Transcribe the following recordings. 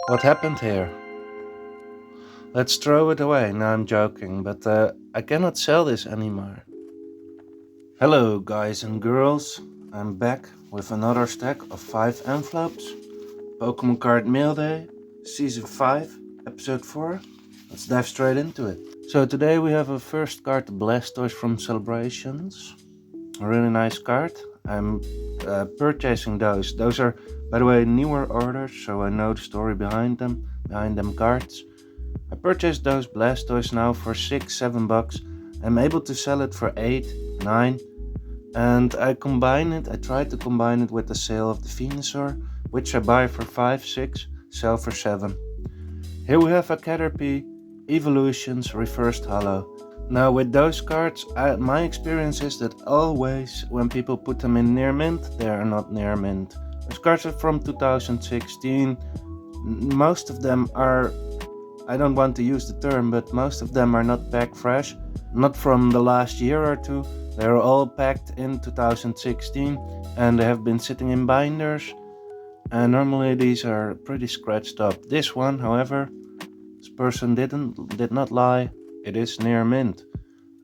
What happened here? Let's throw it away. No, I'm joking, but I cannot sell this anymore. Hello, guys and girls. I'm back with another stack of 5 envelopes. Pokemon Card Mail Day, Season 5, Episode 4. Let's dive straight into it. So today we have a first card, Blastoise from Celebrations. A really nice card. I'm purchasing those. Those are, by the way, newer orders, so I know the story behind them cards. I purchased those Blastoise now for 6-7 bucks. I'm able to sell it for 8, 9, and I tried to combine it with the sale of the Venusaur, which I buy for 5, 6, sell for 7. Here we have a Caterpie Evolutions Reversed Holo. Now with those cards, my experience is that always when people put them in near mint, they are not near mint. Those cards are from 2016. Most of them are, I don't want to use the term, but most of them are not packed fresh. Not from the last year or two. They are all packed in 2016 and they have been sitting in binders. And normally these are pretty scratched up. This one, however, this person did not lie. It is near mint.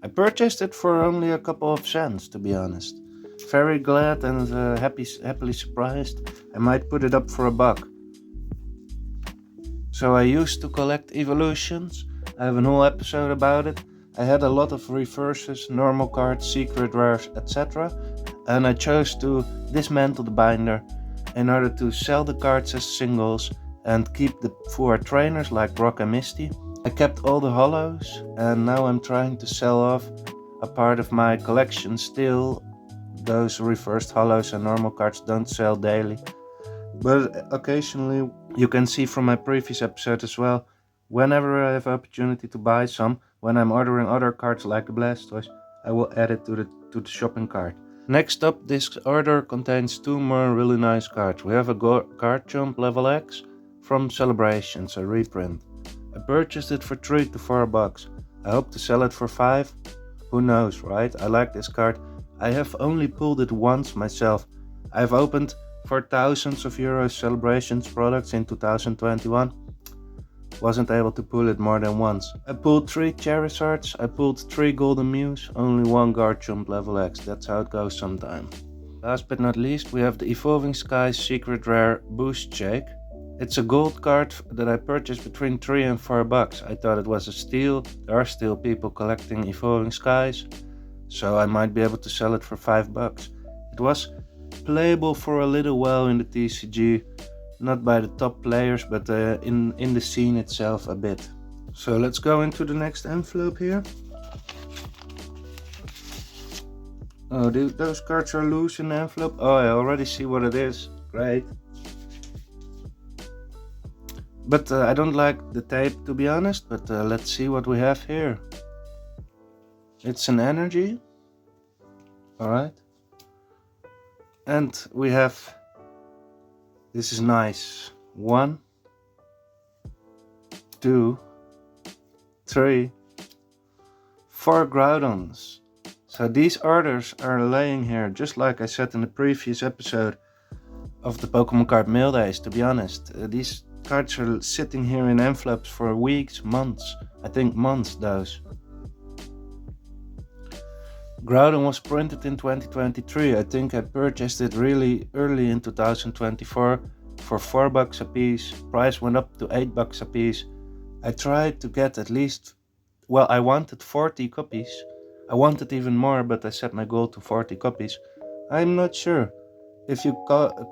I purchased it for only a couple of cents, to be honest. Very glad and happily surprised. I might put it up for $1. So I used to collect evolutions. I have a whole episode about it. I had a lot of reverses, normal cards, secret rares, etc. And I chose to dismantle the binder in order to sell the cards as singles and keep the 4 trainers like Brock and Misty. I kept all the holos and now I'm trying to sell off a part of my collection still. Those reversed holos and normal cards don't sell daily. But occasionally, you can see from my previous episode as well, whenever I have opportunity to buy some, when I'm ordering other cards like the Blastoise, I will add it to the shopping cart. Next up, this order contains 2 more really nice cards. We have a Card Jump Level X from Celebrations, a reprint. I purchased it for 3 to 4 bucks. I hope to sell it for 5. Who knows, right? I like this card. I have only pulled it once myself. I've opened for thousands of euros Celebrations products in 2021. Wasn't able to pull it more than once. I pulled 3 Charizards, I pulled 3 Golden Mews, only 1 Garchomp level X. That's how it goes sometimes. Last but not least, we have the Evolving Skies Secret Rare Boost Shake. It's a gold card that I purchased between 3 and 4 bucks. I thought it was a steal. There are still people collecting Evolving Skies, so I might be able to sell it for 5 bucks. It was playable for a little while in the TCG, not by the top players, but in the scene itself a bit. So let's go into the next envelope here. Oh, those cards are loose in the envelope. Oh, I already see what it is. Great. But I don't like the tape, to be honest, but let's see what we have here. It's an energy. Alright. And we have, this is nice, 1, 2, 3, 4 Groudons. So these orders are laying here, just like I said in the previous episode of the Pokemon Card Mail Days, to be honest. These cards are sitting here in envelopes for weeks, months. I think months, those. Groudon was printed in 2023. I think I purchased it really early in 2024 for 4 bucks a piece. Price went up to 8 bucks a piece. I tried to get at least, well, I wanted 40 copies. I wanted even more, but I set my goal to 40 copies. I'm not sure. If you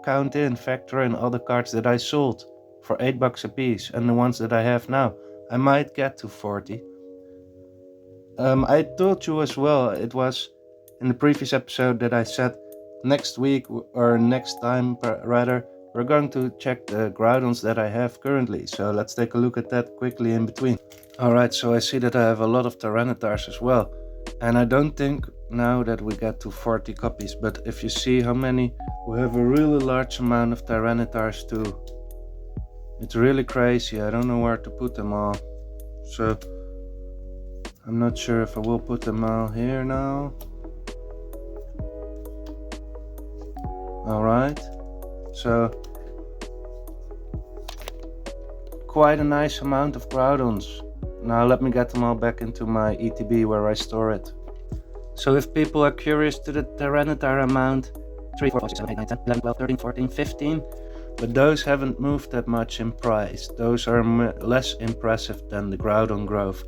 count in, factor in all the cards that I sold for 8 bucks a piece and the ones that I have now, I might get to 40. I told you as well, it was in the previous episode that I said next week or next time rather, we're going to check the Groudons that I have currently. So let's take a look at that quickly in between. Alright, so I see that I have a lot of Tyrannitars as well. And I don't think now that we get to 40 copies, but if you see how many, we have a really large amount of Tyrannitars too. It's really crazy, I don't know where to put them all. So I'm not sure if I will put them all here now. Alright, so quite a nice amount of Groudons. Now let me get them all back into my ETB where I store it. So if people are curious to the Tyranitar amount, 3, 4, 5, 6, 7, 8, 9, 10, 11, 12, 13, 14, 15, but those haven't moved that much in price. Those are less impressive than the Groudon growth.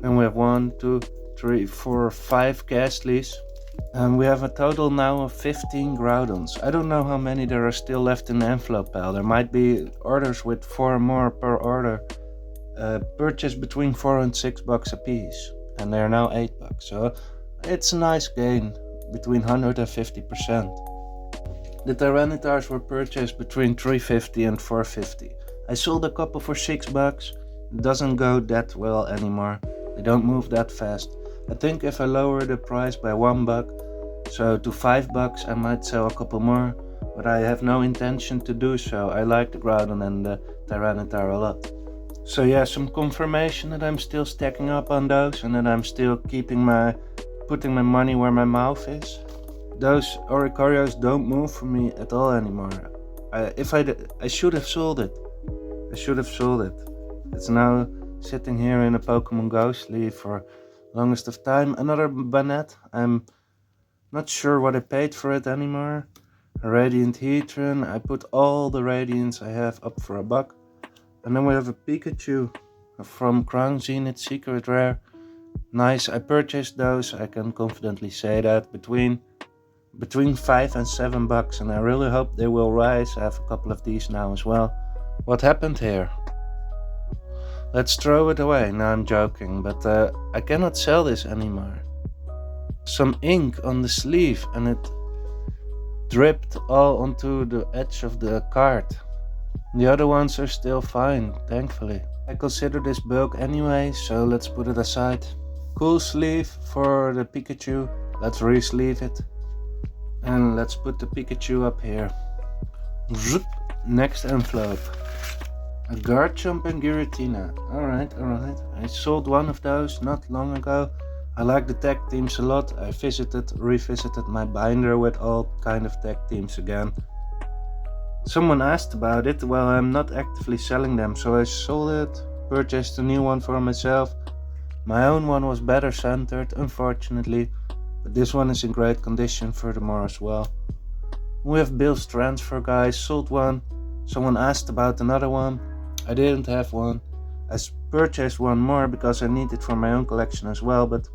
And we have 1, 2, 3, 4, 5 Ghastlies. And we have a total now of 15 Groudons. I don't know how many there are still left in the envelope pile. There might be orders with 4 more per order. Purchased between $4 and $6 a piece. And they're now $8. So it's a nice gain, between 150%. The Tyranitars were purchased between $3.50 and $4.50. I sold a couple for $6. It doesn't go that well anymore. They don't move that fast. I think if I lower the price by $1, so to $5, I might sell a couple more, but I have no intention to do so. I like the Groudon and the Tyranitar a lot. So yeah, some confirmation that I'm still stacking up on those and that I'm still putting my money where my mouth is. Those Oricorios don't move for me at all anymore. I should have sold it. It's now sitting here in a Pokemon Go sleeve for longest of time. Another Banette. I'm not sure what I paid for it anymore. A Radiant Heatran. I put all the Radiants I have up for $1. And then we have a Pikachu from Crown Zenith Secret Rare. Nice. I purchased those. I can confidently say that between $5 and $7, and I really hope they will rise. I have a couple of these now as well. What happened here? Let's throw it away. No, I'm joking, but I cannot sell this anymore. Some ink on the sleeve and it dripped all onto the edge of the card. The other ones are still fine, thankfully. I consider this bulk anyway, so let's put it aside. Cool sleeve for the Pikachu. Let's re-sleeve it. And let's put the Pikachu up here. Next envelope. A Garchomp and Giratina. Alright. I sold one of those not long ago. I like the tag teams a lot. I revisited my binder with all kind of tag teams again. Someone asked about it. Well, I'm not actively selling them, so I sold it. Purchased a new one for myself. My own one was better centered, unfortunately. But this one is in great condition furthermore as well. We have Bill's transfer guys, sold one. Someone asked about another one. I didn't have one. I purchased one more because I need it for my own collection as well, but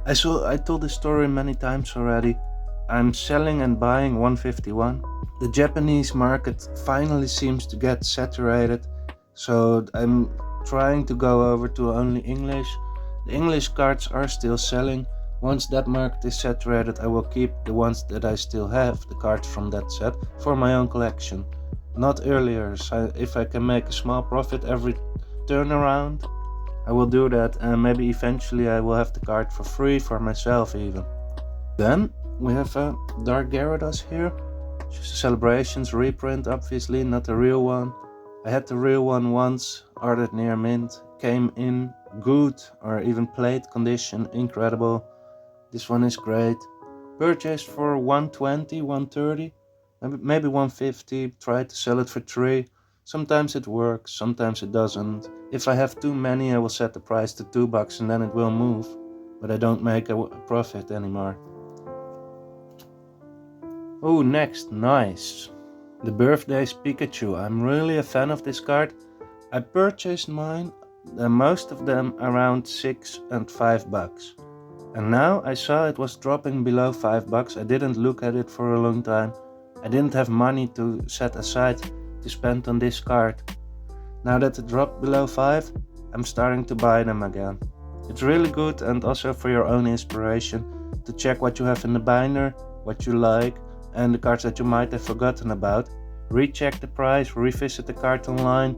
I told this story many times already. I'm selling and buying 151. The Japanese market finally seems to get saturated, so I'm trying to go over to only English. The English cards are still selling. Once that market is saturated, I will keep the ones that I still have, the cards from that set, for my own collection. Not earlier, so if I can make a small profit every turnaround, I will do that, and maybe eventually I will have the card for free for myself even. Then we have a Dark Gyarados here. Just a Celebrations reprint, obviously, not the real one. I had the real one once, ordered near mint, came in good or even plate condition, incredible. This one is great. Purchased for 120, 130, maybe 150, tried to sell it for 3. Sometimes it works, sometimes it doesn't. If I have too many, I will set the price to $2 and then it will move. But I don't make a profit anymore. Oh, next, nice. The Birthday's Pikachu. I'm really a fan of this card. I purchased mine, most of them around $6 and $5. And now I saw it was dropping below $5. I didn't look at it for a long time. I didn't have money to set aside to spend on this card. Now that it dropped below 5, I'm starting to buy them again. It's really good, and also for your own inspiration to check what you have in the binder, what you like, and the cards that you might have forgotten about. Recheck the price, revisit the card online,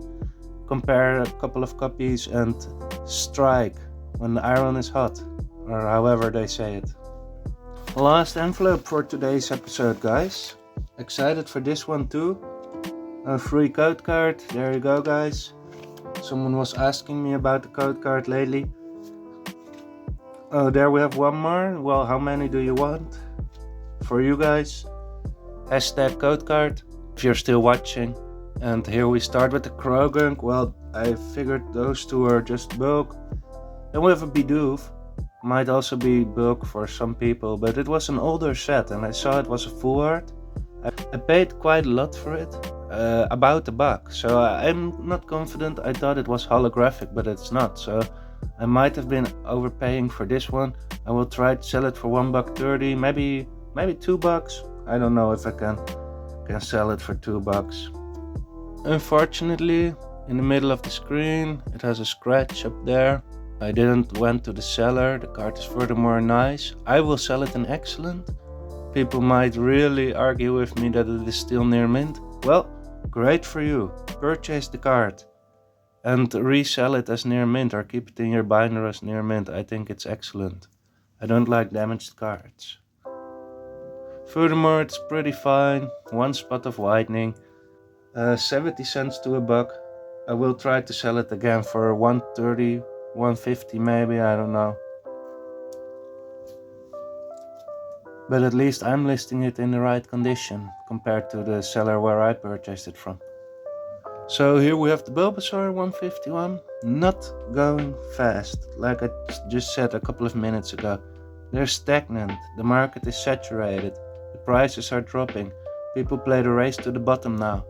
compare a couple of copies, and strike when the iron is hot, or however they say it. Last envelope for today's episode, guys. Excited for this one too. A free code card, there you go, guys. Someone was asking me about the code card lately. Oh, there we have one more. Well, how many do you want? For you guys. Hashtag code card. If you're still watching, And here we start with the Krogunk. Well, I figured those two are just bulk. Then we have a Bidoof. Might also be bulk for some people, but it was an older set and I saw it was a full art. I paid quite a lot for it, about $1, so I'm not confident. I thought it was holographic, but it's not, so I might have been overpaying for this one. I will try to sell it for $1.30, maybe $2. I don't know if I can sell it for $2. Unfortunately, in the middle of the screen, it has a scratch up there. I didn't went to the seller. The card is furthermore nice. I will sell it in excellent. People might really argue with me that it is still near mint. Well, great for you. Purchase the card and resell it as near mint or keep it in your binder as near mint. I think it's excellent. I don't like damaged cards. Furthermore, it's pretty fine. One spot of whitening. 70 cents to $1. I will try to sell it again for $1.30, $1.50 maybe, I don't know. But at least I'm listing it in the right condition compared to the seller where I purchased it from. So here we have the Bulbasaur 151, not going fast, like I just said a couple of minutes ago. They're stagnant, the market is saturated, the prices are dropping, people play the race to the bottom now.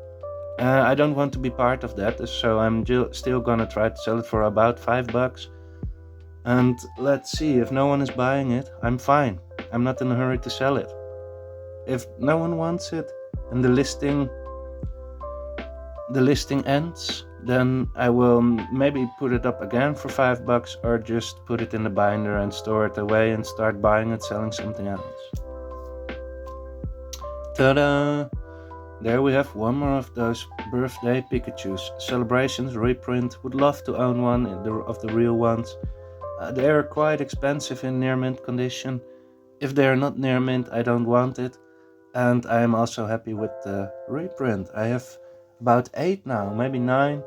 I don't want to be part of that, so I'm still gonna try to sell it for about $5. And let's see, if no one is buying it, I'm fine. I'm not in a hurry to sell it. If no one wants it and the listing ends, then I will maybe put it up again for $5 or just put it in the binder and store it away and start buying it, selling something else. Ta-da! There we have one more of those birthday Pikachus. Celebrations reprint. Would love to own one of the real ones. They are quite expensive in near mint condition. If they are not near mint, I don't want it. And I am also happy with the reprint. I have about 8 now, maybe 9.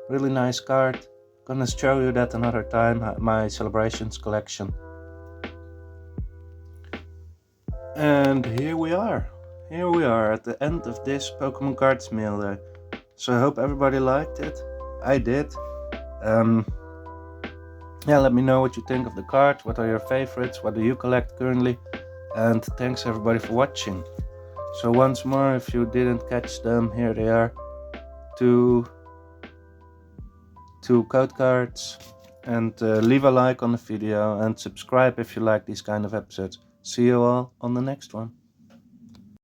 Really nice card. Gonna show you that another time, my celebrations collection. And here we are at the end of this Pokemon Cards Mail Day. So I hope everybody liked it. I did. Let me know what you think of the cards. What are your favorites? What do you collect currently? And thanks everybody for watching. So once more, if you didn't catch them, here they are. Two code cards. And leave a like on the video and subscribe if you like these kind of episodes. See you all on the next one.